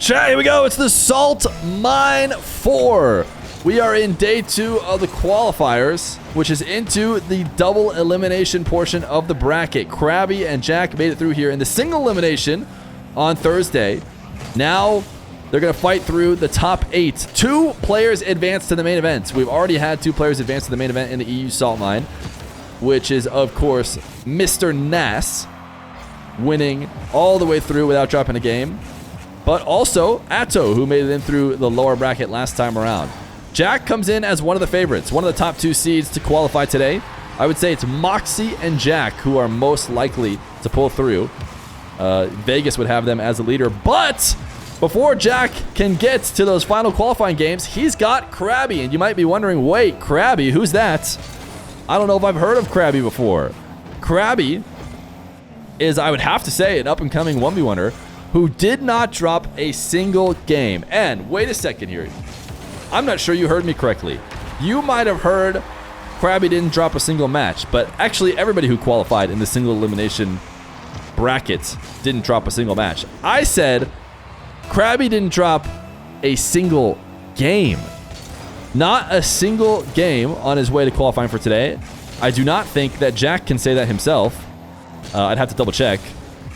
Chat, here we go. It's the Salt Mine 4. We are in day 2 of the qualifiers, which is into the double elimination portion of the bracket. Krabby and Jack made it through here in the single elimination on Thursday. Now they're going to fight through the top 8. 2 players advance to the main event. We've already had 2 players advance to the main event in the EU Salt Mine, which is, of course, Mr. Nass winning all the way through without dropping a game. But also Atto, who made it in through the lower bracket last time around. Jack comes in as one of the favorites, one of the top 2 seeds to qualify today. I would say it's Moxie and Jack who are most likely to pull through. Vegas would have them as a leader, but before Jack can get to those final qualifying games, he's got Krabby. And you might be wondering, wait, Krabby, who's that? I don't know if I've heard of Krabby before. Krabby is, I would have to say, an up-and-coming 1v1er who did not drop a single game. And wait a second here. I'm not sure you heard me correctly. You might have heard Krabby didn't drop a single match, but actually everybody who qualified in the single elimination bracket didn't drop a single match. I said Krabby didn't drop a single game. Not a single game on his way to qualifying for today. I do not think that Jack can say that himself. I'd have to double check,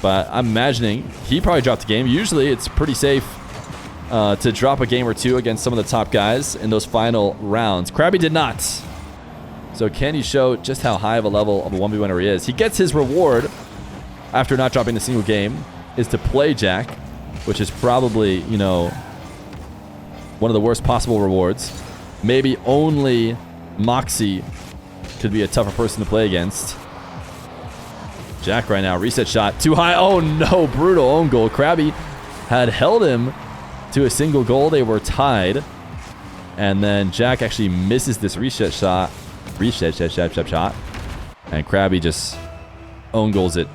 but I'm imagining he probably dropped a game. Usually it's pretty safe to drop a game or 2 against some of the top guys in those final rounds. Krabby did not. So can he show just how high of a level of a 1v1er he is? He gets his reward after not dropping a single game is to play Jack, which is probably, you know, one of the worst possible rewards. Maybe only Moxie could be a tougher person to play against. Jack right now, reset shot, too high. Oh no, brutal own goal. Krabby had held him to a single goal. They were tied. And then Jack actually misses this reset shot. Reset shot. And Krabby just own goals it.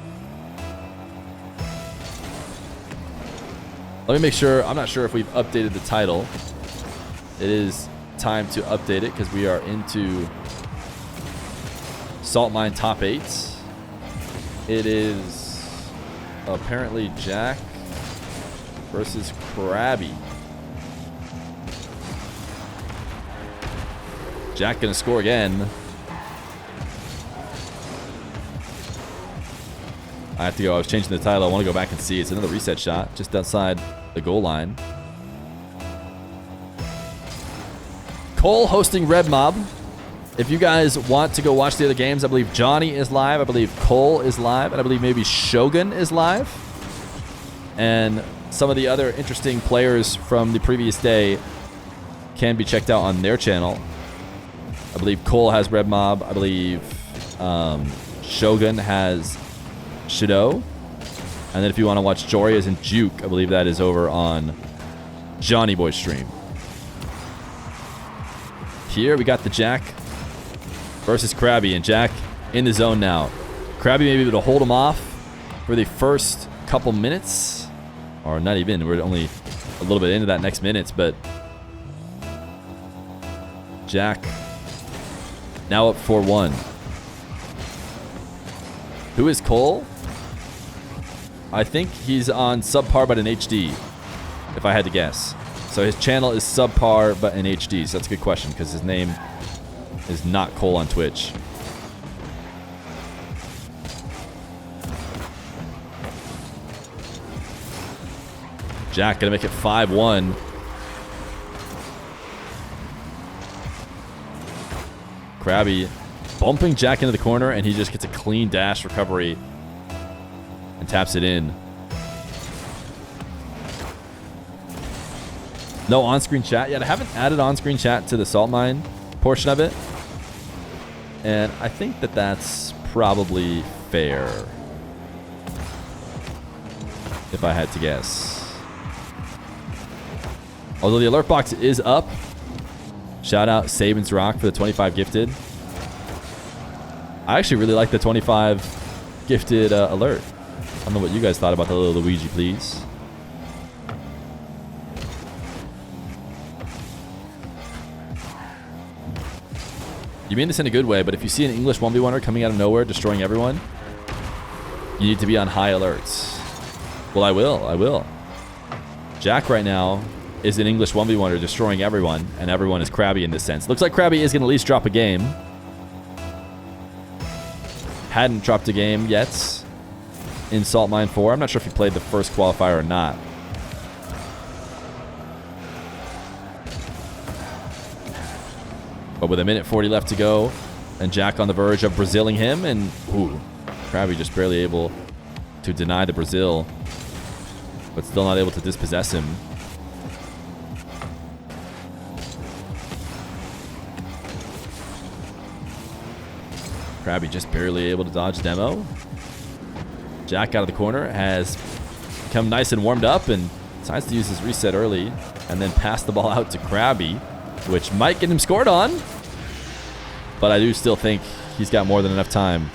Let me make sure. I'm not sure if we've updated the title. It is time to update it because we are into Salt Mine top 8. It is apparently Jack versus Krabby. Jack gonna score again. I have to go. I was changing the title. I want to go back and see. It's another reset shot just outside the goal line. Cole hosting Red Mob. If you guys want to go watch the other games, I believe Johnny is live. I believe Cole is live. And I believe maybe Shogun is live. And some of the other interesting players from the previous day can be checked out on their channel. I believe Cole has Red Mob. I believe Shogun has Shido. And then if you want to watch Jorias and Juke, I believe that is over on Johnny Boy's stream. Here we got the Jack versus Krabby, and Jack in the zone now. Krabby may be able to hold him off for the first couple minutes, or not even. We're only a little bit into that next minutes, but Jack now up 4-1. Who is Cole? I think he's on subpar but in HD, if I had to guess. So his channel is subpar but in HD. So that's a good question because his name is not Cole on Twitch. Jack gonna make it 5-1. Krabby bumping Jack into the corner, and he just gets a clean dash recovery and taps it in. No on-screen chat yet. I haven't added on-screen chat to the Salt Mine portion of it. And I think that that's probably fair, if I had to guess. Although the alert box is up. Shout out Saban's Rock for the 25 gifted. I actually really like the 25 gifted alert. I don't know what you guys thought about the little Luigi, please. You mean this in a good way, but if you see an English 1v1er coming out of nowhere, destroying everyone, you need to be on high alerts. Well, I will. Jack right now is an English 1v1er destroying everyone, and everyone is Krabby in this sense. Looks like Krabby is going to at least drop a game. Hadn't dropped a game yet in Salt Mine 4. I'm not sure if he played the first qualifier or not. But with a minute 40 left to go, and Jack on the verge of Braziling him, and ooh, Krabby just barely able to deny the Brazil, but still not able to dispossess him. Krabby just barely able to dodge demo. Jack out of the corner has become nice and warmed up and decides to use his reset early and then pass the ball out to Krabby, which might get him scored on. But I do still think he's got more than enough time.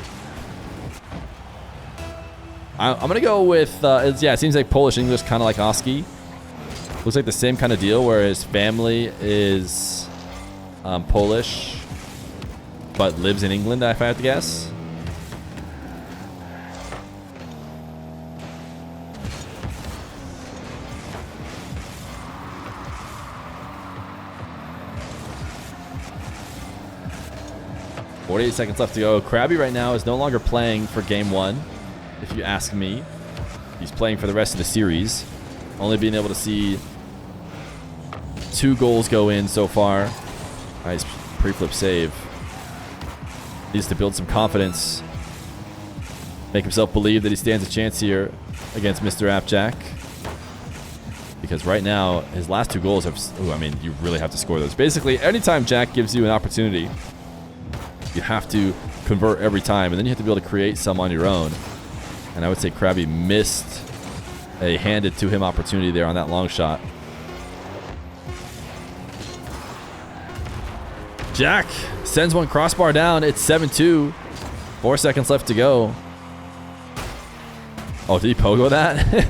I'm going to go with, yeah, it seems like Polish English, kind of like Oski. Looks like the same kind of deal where his family is Polish, but lives in England, if I have to guess. .48 seconds left to go. Krabby right now is no longer playing for game 1, if you ask me. He's playing for the rest of the series. Only being able to see 2 goals go in so far. Nice pre-flip save. Needs to build some confidence. Make himself believe that he stands a chance here against Mr. ApparentlyJack. Because right now, his last 2 goals have... Ooh, I mean, you really have to score those. Basically, anytime Jack gives you an opportunity, you have to convert every time, and then you have to be able to create some on your own. And I would say Krabby missed a handed to him opportunity there on that long shot. Jack sends one crossbar down. It's 7-2. 4 seconds left to go. Oh, did he pogo that?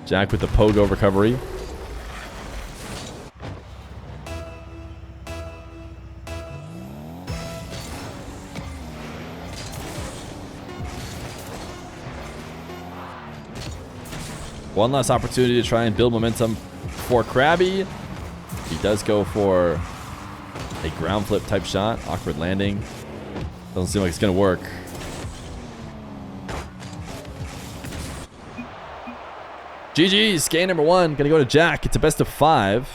Jack with the pogo recovery. One last opportunity to try and build momentum for Krabby. He does go for a ground flip type shot. Awkward landing. Doesn't seem like it's going to work. GG's. Game number 1. Going to go to Jack. It's a best of 5.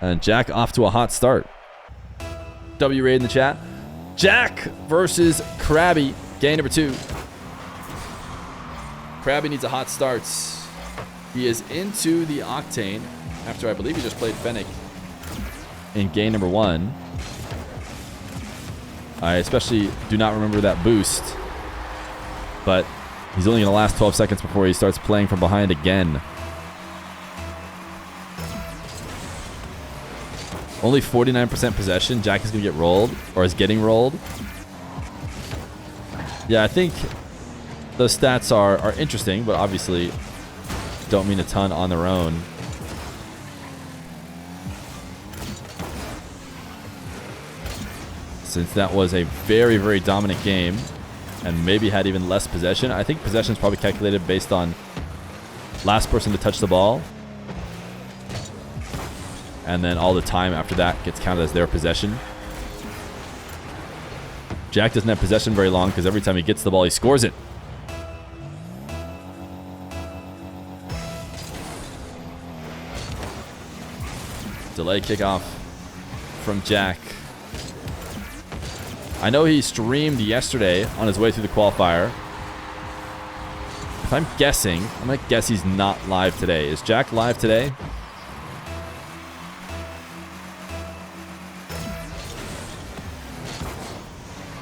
And Jack off to a hot start. W raid in the chat. Jack versus Krabby. Game number 2. Krabby needs a hot start. He is into the Octane after I believe he just played Fennec in game number 1. I especially do not remember that boost, but he's only going to last 12 seconds before he starts playing from behind again. Only 49% possession. Jack is going to get rolled, or is getting rolled. Yeah, I think those stats are interesting, but obviously don't mean a ton on their own. Since that was a very, very dominant game and maybe had even less possession. I think possession is probably calculated based on last person to touch the ball. And then all the time after that gets counted as their possession. Jack doesn't have possession very long because every time he gets the ball, he scores it. Delay kickoff from Jack. I know he streamed yesterday on his way through the qualifier. If I'm guessing, I'm going to guess he's not live today. Is Jack live today?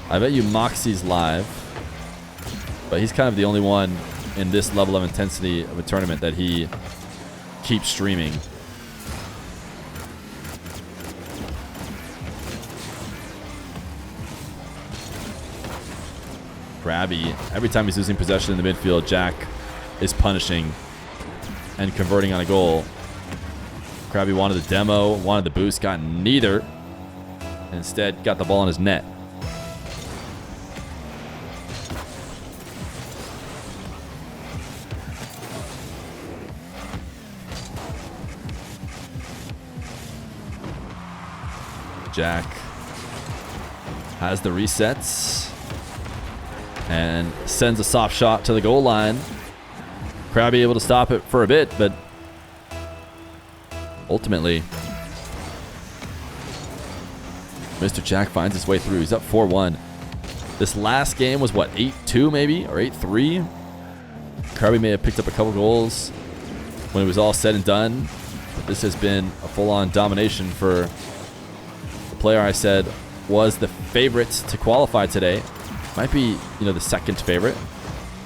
I bet you Moxie's live. But he's kind of the only one in this level of intensity of a tournament that he keeps streaming. Krabby, every time he's losing possession in the midfield, Jack is punishing and converting on a goal. Krabby wanted the demo, wanted the boost, got neither. Instead, got the ball in his net. Jack has the resets and sends a soft shot to the goal line. Krabby able to stop it for a bit, but ultimately, Mr. Jack finds his way through. He's up 4-1. This last game was what, 8-2 maybe, or 8-3? Krabby may have picked up a couple goals when it was all said and done, but this has been a full-on domination for the player I said was the favorite to qualify today. Might be, the second favorite.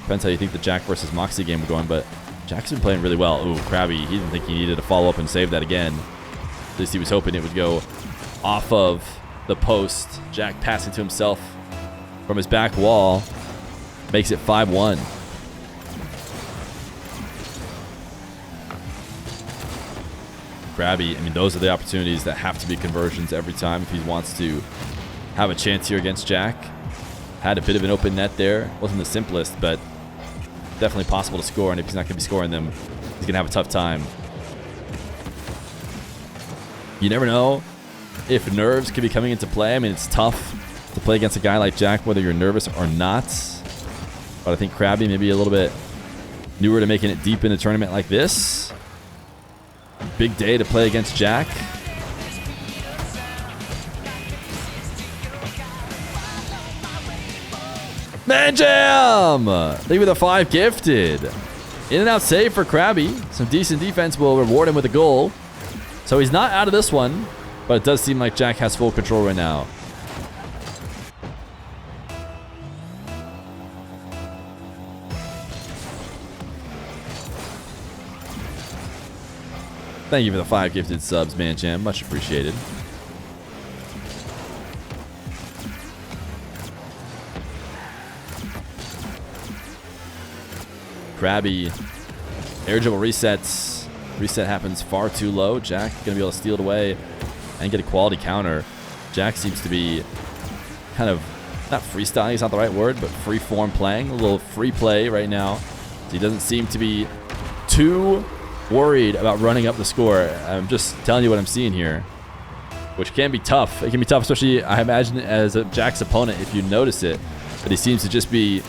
Depends how you think the Jack versus Moxie game is going, but Jack's been playing really well. Ooh, Krabby, he didn't think he needed to follow up and save that again. At least he was hoping it would go off of the post. Jack passing to himself from his back wall makes it 5-1. Krabby, those are the opportunities that have to be conversions every time if he wants to have a chance here against Jack. Had a bit of an open net there. Wasn't the simplest, but definitely possible to score, and if he's not going to be scoring them, he's going to have a tough time. You never know if nerves could be coming into play. It's tough to play against a guy like Jack, whether you're nervous or not. But I think Krabby may be a little bit newer to making it deep in a tournament like this. Big day to play against Jack. Man jam! Thank you for the 5 gifted. In and out save for Krabby. Some decent defense will reward him with a goal. So he's not out of this one, but it does seem like Jack has full control right now. Thank you for the 5 gifted subs, Man Jam. Much appreciated. Krabby, air dribble resets. Reset happens far too low. Jack going to be able to steal it away and get a quality counter. Jack seems to be kind of, not freestyling, is not the right word, but free form playing. A little free play right now. So he doesn't seem to be too worried about running up the score. I'm just telling you what I'm seeing here, which can be tough. It can be tough, especially, I imagine, as a Jack's opponent, if you notice it. But he seems to just be,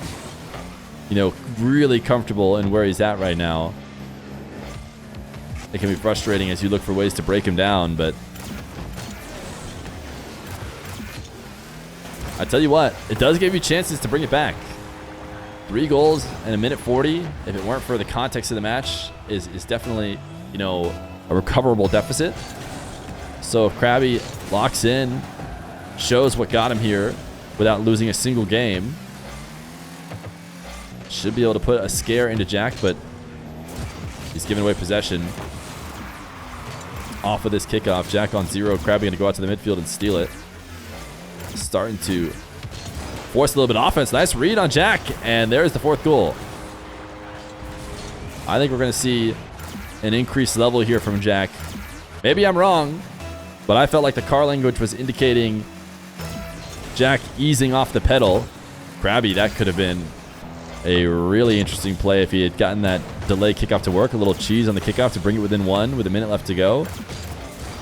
really comfortable in where he's at right now. It can be frustrating as you look for ways to break him down, but I tell you what, it does give you chances to bring it back. 3 goals in a minute 40, if it weren't for the context of the match, is definitely, a recoverable deficit. So if Krabby locks in, shows what got him here without losing a single game, should be able to put a scare into Jack, but he's giving away possession off of this kickoff. Jack on 0. Krabby going to go out to the midfield and steal it. Starting to force a little bit of offense. Nice read on Jack, and there's the 4th goal. I think we're going to see an increased level here from Jack. Maybe I'm wrong, but I felt like the car language was indicating Jack easing off the pedal. Krabby, that could have been a really interesting play if he had gotten that delay kickoff to work. A little cheese on the kickoff to bring it within 1 with a minute left to go.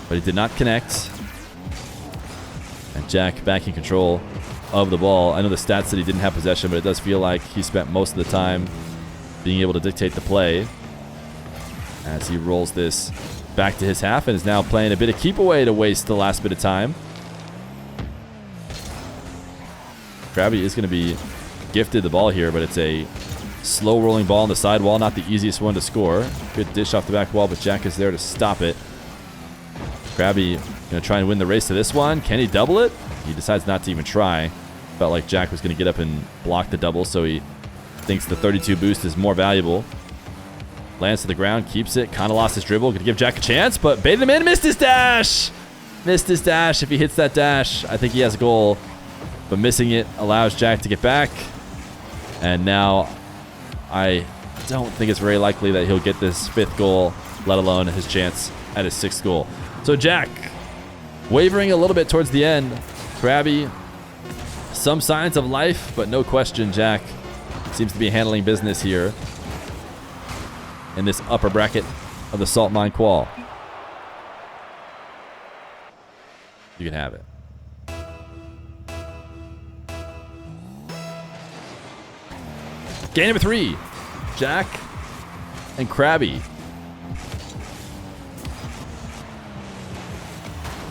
But he did not connect. And Jack back in control of the ball. I know the stats said he didn't have possession, but it does feel like he spent most of the time being able to dictate the play as he rolls this back to his half and is now playing a bit of keep away to waste the last bit of time. Krabby is going to be gifted the ball here, but it's a slow rolling ball on the side wall, not the easiest one to score. Good dish off the back wall, but Jack is there to stop it. Krabby going to try and win the race to this one. Can he double it? He decides not to even try. Felt like Jack was going to get up and block the double, so he thinks the 32 boost is more valuable. Lands to the ground, keeps it, kind of lost his dribble. Going to give Jack a chance, but baited him in, missed his dash! Missed his dash. If he hits that dash, I think he has a goal. But missing it allows Jack to get back. And now I don't think it's very likely that he'll get this 5th goal, let alone his chance at his 6th goal. So Jack wavering a little bit towards the end. Krabby, some signs of life, but no question Jack seems to be handling business here in this upper bracket of the Salt Mine Qual. You can have it. Game number 3. Jack and Krabby.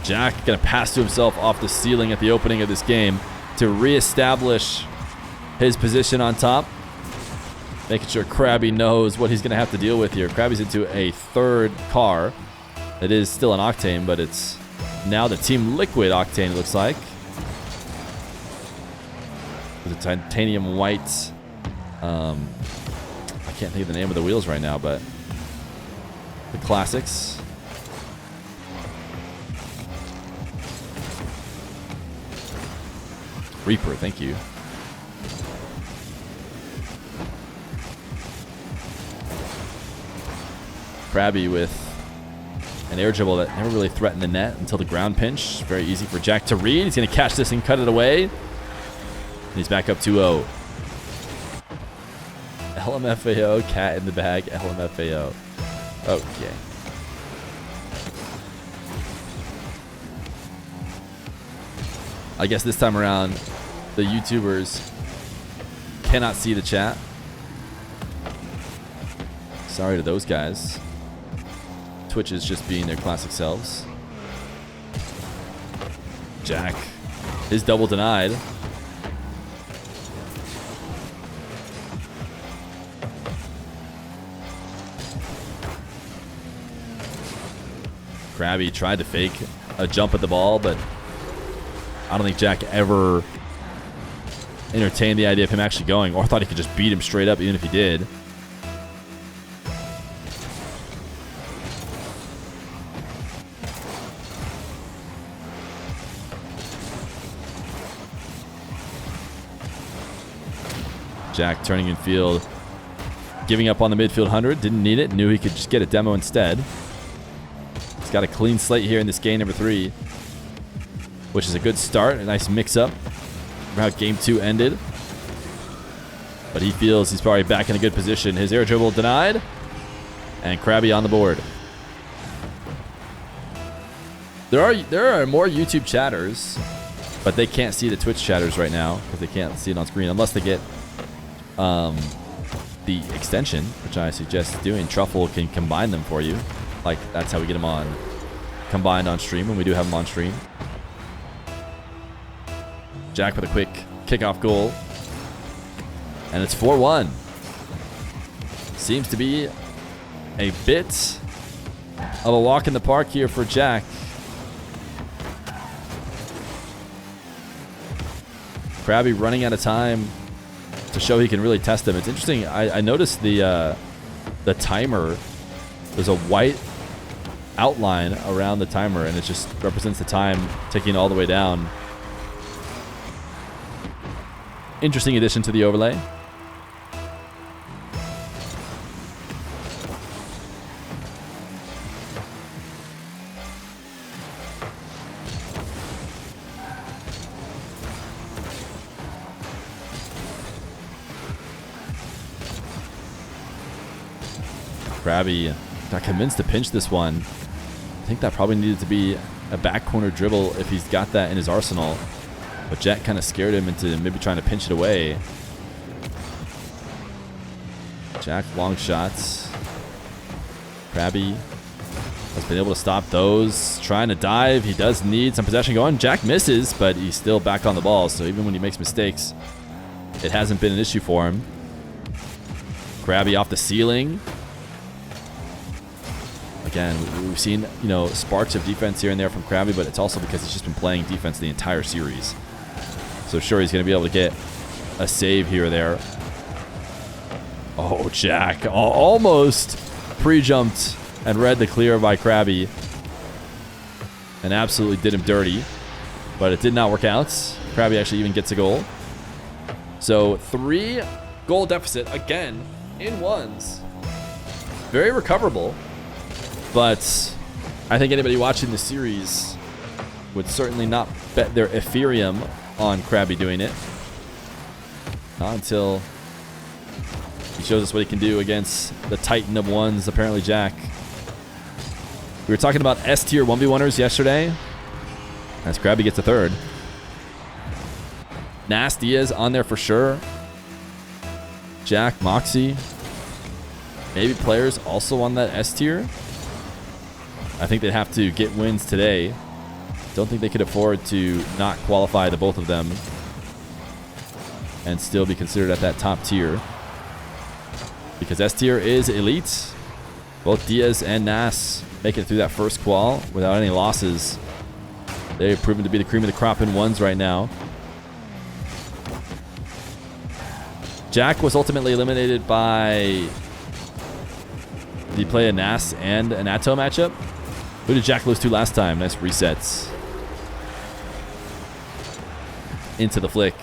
Jack gonna pass to himself off the ceiling at the opening of this game to reestablish his position on top. Making sure Krabby knows what he's gonna have to deal with here. Krabby's into a third car. It is still an Octane, but it's now the Team Liquid Octane, it looks like. With a titanium white. I can't think of the name of the wheels right now, but the classics. Reaper, thank you. Krabby with an air dribble that never really threatened the net until the ground pinch. Very easy for Jack to read. He's going to catch this and cut it away. And he's back up 2-0. LMFAO, cat in the bag, LMFAO. Okay. I guess this time around, the YouTubers cannot see the chat. Sorry to those guys. Twitch is just being their classic selves. Jack is double denied. Krabby tried to fake a jump at the ball, but I don't think Jack ever entertained the idea of him actually going, or thought he could just beat him straight up even if he did. Jack turning in field, giving up on the midfield 100, didn't need it, knew he could just get a demo instead. He's got a clean slate here in this game number 3, which is a good start, a nice mix-up from how game 2 ended. But he feels he's probably back in a good position. His air dribble denied, and Krabby on the board. There are more YouTube chatters, but they can't see the Twitch chatters right now because they can't see it on screen unless they get the extension, which I suggest doing. Truffle can combine them for you. Like, that's how we get them on combined on stream when we do have them on stream. Jack with a quick kickoff goal. And it's 4-1. Seems to be a bit of a walk in the park here for Jack. Krabby running out of time to show he can really test him. It's interesting. I noticed the timer. There's a white outline around the timer, and it just represents the time ticking all the way down. Interesting addition to the overlay. Krabby got convinced to pinch this one. I think that probably needed to be a back corner dribble if he's got that in his arsenal. But Jack kind of scared him into maybe trying to pinch it away. Jack, long shots. Krabby has been able to stop those. Trying to dive. He does need some possession going. Jack misses, but he's still back on the ball. So even when he makes mistakes, it hasn't been an issue for him. Krabby off the ceiling. Again, we've seen, sparks of defense here and there from Krabby, but it's also because he's just been playing defense the entire series. So sure, he's going to be able to get a save here or there. Oh, Jack almost pre-jumped and read the clear by Krabby. And absolutely did him dirty. But it did not work out. Krabby actually even gets a goal. So 3-goal deficit again in ones. Very recoverable. But I think anybody watching the series would certainly not bet their Ethereum on Krabby doing it. Not until he shows us what he can do against the Titan of ones, ApparentlyJack. We were talking about S-tier 1v1ers yesterday. as Krabby gets a third. Nas Diaz on there for sure. Jack, Moxie. Maybe players also on that S tier. I think they'd have to get wins today. Don't think they could afford to not qualify the both of them and still be considered at that top tier. Because S tier is elite. Both Diaz and Nas make it through that first qual without any losses. They've proven to be the cream of the crop in ones right now. Jack was ultimately eliminated by... Did he play a Nas and an Atto matchup? Who did Jack lose to last time? Nice resets. Into the flick.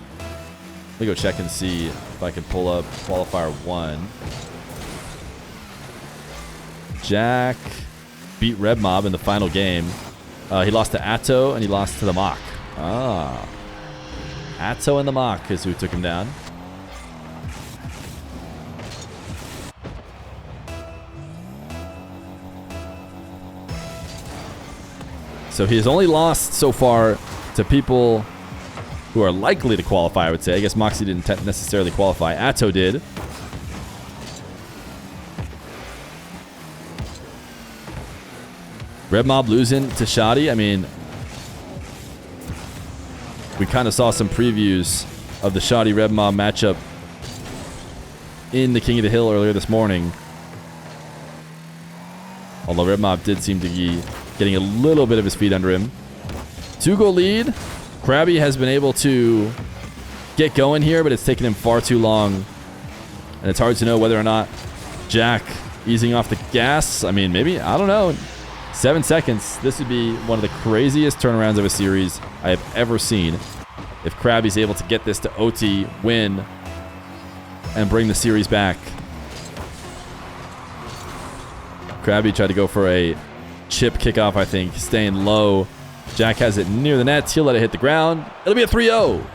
Let me go check and see if I can pull up qualifier 1. Jack beat Red Mob in the final game. He lost to Atto and he lost to the Mock. Ah. Atto and the Mock is who took him down. So he has only lost so far to people who are likely to qualify, I would say. I guess Moxie didn't necessarily qualify. Atto did. Red Mob losing to Shoddy. I mean, we kind of saw some previews of the Shoddy Red Mob matchup in the King of the Hill earlier this morning. Although Red Mob did seem to be getting a little bit of his feet under him. 2-goal lead. Krabby has been able to get going here, but it's taken him far too long. And it's hard to know whether or not Jack easing off the gas. I mean, maybe, I don't know. 7 seconds. This would be one of the craziest turnarounds of a series I have ever seen. If Krabby's able to get this to OT, win, and bring the series back. Krabby tried to go for a chip kickoff, I think, staying low. Jack has it near the net. He'll let it hit the ground. It'll be a 3-0.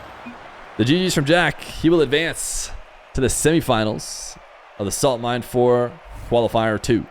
The GG's from Jack. He will advance to the semifinals of the Salt Mine 4 Qualifier 2.